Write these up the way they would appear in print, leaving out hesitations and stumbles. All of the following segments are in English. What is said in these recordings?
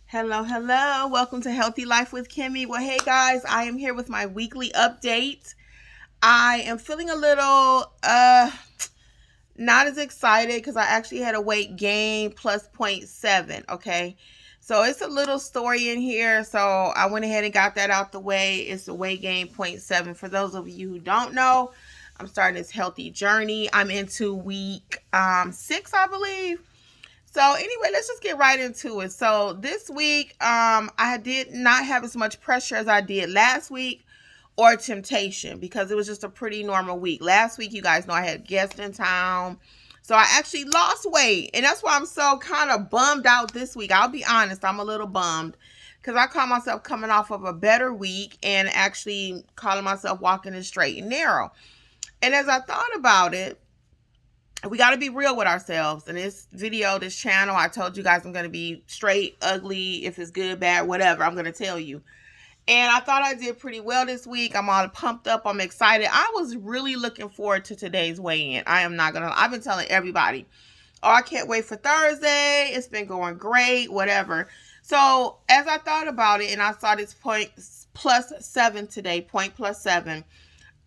Hello, hello. Welcome to Healthy Life with Kimmi. Well, hey guys, I am here with my weekly update. I am feeling a little not as excited because I actually had a weight gain plus zero point 0.7, okay? So it's a little story in here, so I went ahead and got that out the way. It's a weight gain zero point 0.7. For those of you who don't know, I'm starting this healthy journey. I'm into week 6, I believe. So anyway, let's just get right into it. So this week, I did not have as much pressure as I did last week or temptation because it was just a pretty normal week. Last week, you guys know I had guests in town. So I actually lost weight. And that's why I'm so kind of bummed out this week. I'll be honest, I'm a little bummed because I call myself coming off of a better week and actually calling myself walking the straight and narrow. And as I thought about it, we got to be real with ourselves. In this video, this channel, I told you guys I'm going to be straight, ugly, if it's good, bad, whatever, I'm going to tell you. And I thought I did pretty well this week. I'm all pumped up. I'm excited. I was really looking forward to today's weigh-in. I am not going to, I've been telling everybody, oh, I can't wait for Thursday. It's been going great, whatever. So as I thought about it and I saw this point plus 7 today, point plus 7,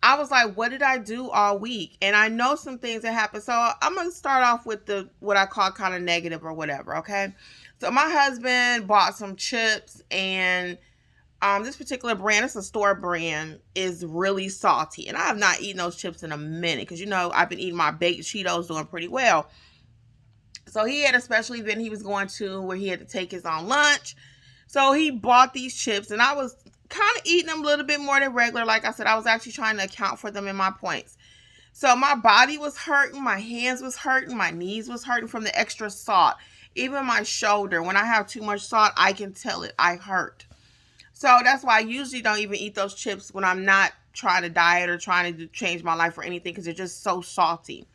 I was like, what did I do all week? And I know some things that happened. So I'm going to start off with the what I call kind of negative or whatever, okay? So my husband bought some chips, and this particular brand, it's a store brand, is really salty. And I have not eaten those chips in a minute because, I've been eating my baked Cheetos, doing pretty well. So he had a special event he was going to where he had to take his own lunch. So he bought these chips, and I was kind of eating them a little bit more than regular. Like I said, I was actually trying to account for them in my points. So my body was hurting, my hands was hurting, my knees was hurting from the extra salt. Even my shoulder, when I have too much salt, I can tell it. I hurt. So that's why I usually don't even eat those chips when I'm not trying to diet or trying to change my life or anything, because they're just so salty.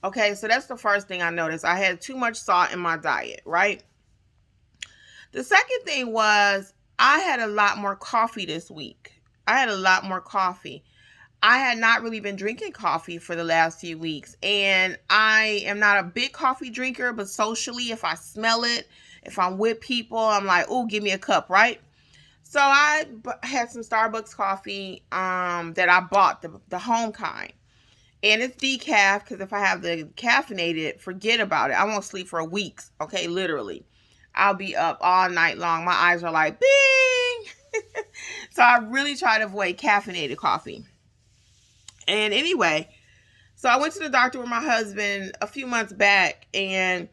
Okay, so that's the first thing I noticed. I had too much salt in my diet, right? The second thing was I had a lot more coffee this week. I had a lot more coffee. I had not really been drinking coffee for the last few weeks, and I am not a big coffee drinker, but socially, if I smell it, if I'm with people, I'm like, oh, give me a cup, right? So I had some Starbucks coffee that I bought, the home kind. And it's decaf, because if I have the caffeinated, forget about it. I won't sleep for weeks, okay, literally. I'll be up all night long. My eyes are like, bing! So I really try to avoid caffeinated coffee. And anyway, so I went to the doctor with my husband a few months back, and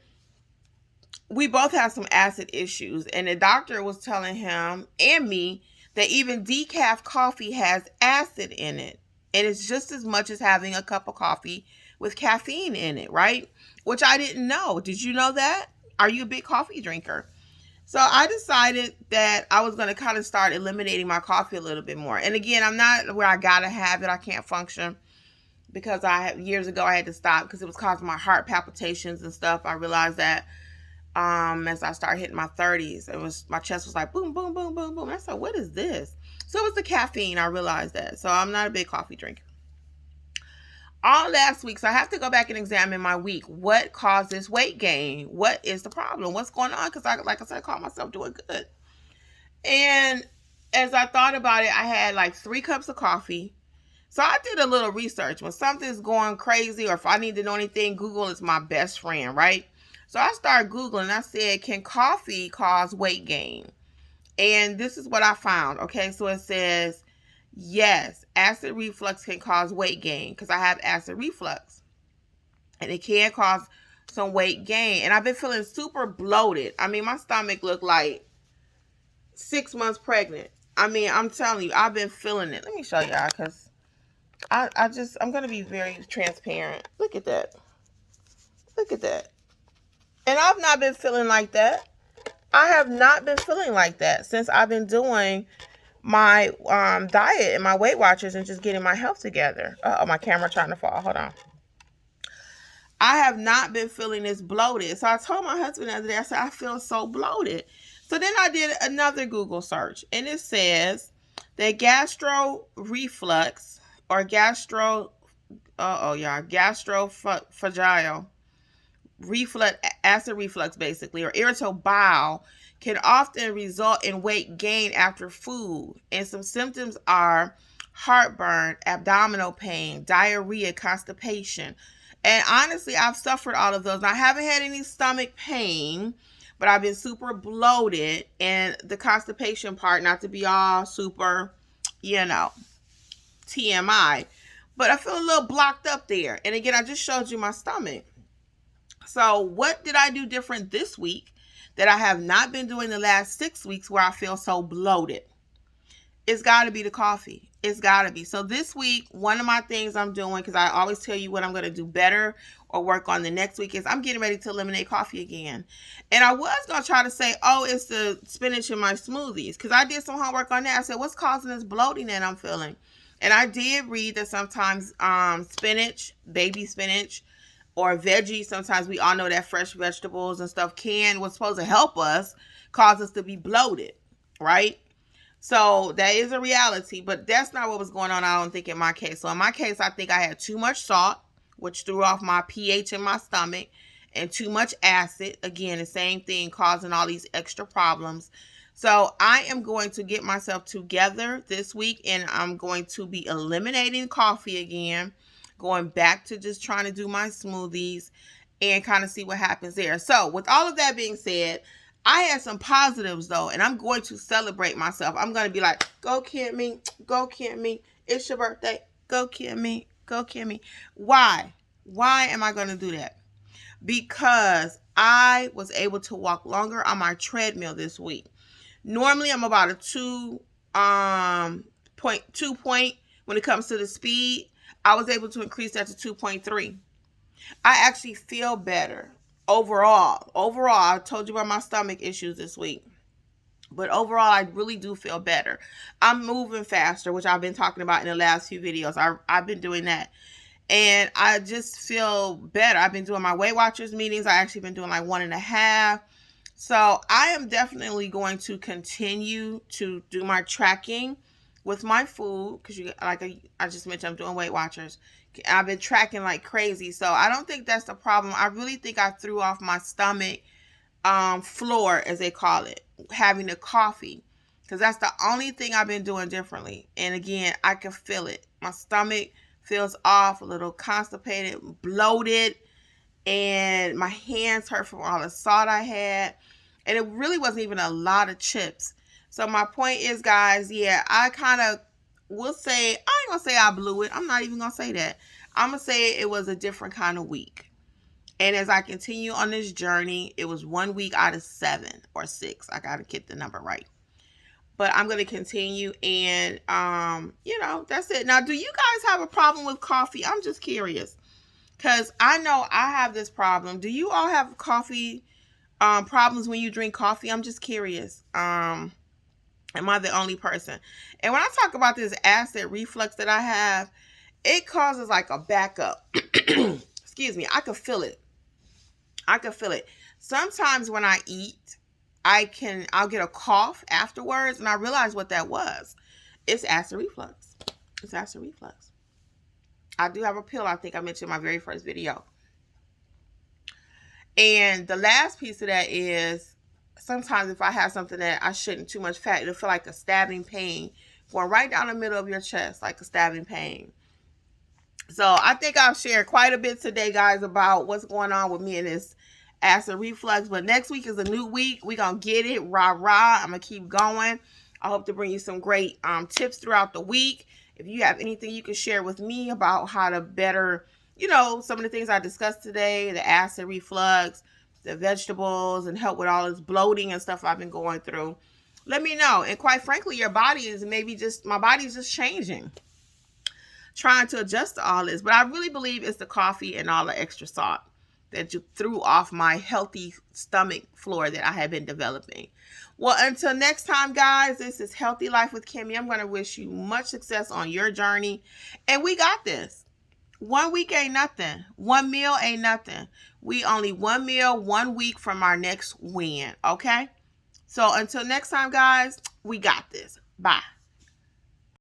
we both have some acid issues. And the doctor was telling him and me that even decaf coffee has acid in it. And it's just as much as having a cup of coffee with caffeine in it, right? Which I didn't know. Did you know that? Are you a big coffee drinker? So I decided that I was going to kind of start eliminating my coffee a little bit more. And again, I'm not where I got to have it. I can't function because years ago I had to stop because it was causing my heart palpitations and stuff. I realized that as I started hitting my 30s, my chest was like boom, boom, boom, boom, boom. I said, what is this? So it was the caffeine. I realized that. So I'm not a big coffee drinker. All last week, so I have to go back and examine my week. What caused this weight gain? What is the problem? What's going on? Because like I said, I caught myself doing good. And as I thought about it, I had like 3 cups of coffee. So I did a little research. When something's going crazy or if I need to know anything, Google is my best friend, right? So I started Googling. I said, can coffee cause weight gain? And this is what I found. Okay, so it says, yes, acid reflux can cause weight gain because I have acid reflux. And it can cause some weight gain. And I've been feeling super bloated. I mean, my stomach looked like 6 months pregnant. I mean, I'm telling you, I've been feeling it. Let me show y'all because I'm going to be very transparent. Look at that. Look at that. And I've not been feeling like that. I have not been feeling like that since I've been doing my diet and my Weight Watchers and just getting my health together. Oh, my camera trying to fall. Hold on. I have not been feeling this bloated. So I told my husband the other day, I said, I feel so bloated. So then I did another Google search, and it says that gastro-reflux or gastrophageal reflux, acid reflux basically, or irritable bowel can often result in weight gain after food. And some symptoms are heartburn, abdominal pain, diarrhea, constipation. And honestly, I've suffered all of those. I haven't had any stomach pain, but I've been super bloated. And the constipation part, not to be all super, TMI, but I feel a little blocked up there. And again, I just showed you my stomach. So what did I do different this week that I have not been doing the last 6 weeks where I feel so bloated? It's got to be the coffee. It's got to be. So this week, one of my things I'm doing, because I always tell you what I'm going to do better or work on the next week, is I'm getting ready to eliminate coffee again. And I was going to try to say, oh, it's the spinach in my smoothies, because I did some homework on that. I said, what's causing this bloating that I'm feeling? And I did read that sometimes spinach, baby spinach, or veggies, sometimes we all know that fresh vegetables and stuff what's supposed to help us, cause us to be bloated, right? So that is a reality, but that's not what was going on, I don't think, in my case. So in my case, I think I had too much salt, which threw off my pH in my stomach, and too much acid. Again, the same thing, causing all these extra problems. So I am going to get myself together this week, and I'm going to be eliminating coffee again, going back to just trying to do my smoothies and kind of see what happens there. So with all of that being said, I had some positives though, and I'm going to celebrate myself. I'm going to be like, go Kimmi, go Kimmi. It's your birthday. Go Kimmi, go Kimmi. Why? Why am I going to do that? Because I was able to walk longer on my treadmill this week. Normally I'm about a 2.2 point when it comes to the speed. I was able to increase that to 2.3. I actually feel better overall. I told you about my stomach issues this week. But overall, I really do feel better. I'm moving faster, which I've been talking about in the last few videos. I've been doing that. And I just feel better. I've been doing my Weight Watchers meetings. I actually been doing like 1.5. So I am definitely going to continue to do my tracking with my food, because I just mentioned, I'm doing Weight Watchers. I've been tracking like crazy, so I don't think that's the problem. I really think I threw off my stomach floor, as they call it, having the coffee, because that's the only thing I've been doing differently. And again, I can feel it. My stomach feels off, a little constipated, bloated, and my hands hurt from all the salt I had. And it really wasn't even a lot of chips. So my point is, guys, yeah, I kind of will say, I ain't going to say I blew it. I'm not even going to say that. I'm going to say it was a different kind of week. And as I continue on this journey, it was 1 week out of 7 or 6. I got to get the number right. But I'm going to continue, and, that's it. Now, do you guys have a problem with coffee? I'm just curious, because I know I have this problem. Do you all have coffee problems when you drink coffee? I'm just curious. Am I the only person? And when I talk about this acid reflux that I have, it causes like a backup. Excuse me. I can feel it. Sometimes when I eat, I'll get a cough afterwards, and I realize what that was. It's acid reflux. I do have a pill, I think I mentioned in my very first video. And the last piece of that is, sometimes if I have something that I shouldn't, too much fat, it'll feel like a stabbing pain going right down the middle of your chest, like a stabbing pain. So I think I've shared quite a bit today, guys, about what's going on with me in this acid reflux. But next week is a new week. We're going to get it. Rah, rah. I'm going to keep going. I hope to bring you some great tips throughout the week. If you have anything you can share with me about how to better, some of the things I discussed today, the acid reflux, the vegetables, and help with all this bloating and stuff I've been going through, let me know. And quite frankly, your body is my body's just changing, trying to adjust to all this. But I really believe it's the coffee and all the extra salt that you threw off my healthy stomach floor that I have been developing. Well, until next time, guys, this is Healthy Life with Kimmi. I'm going to wish you much success on your journey. And we got this. 1 week ain't nothing. 1 meal ain't nothing. We only 1 meal, 1 week from our next win. Okay? So until next time, guys, we got this. Bye.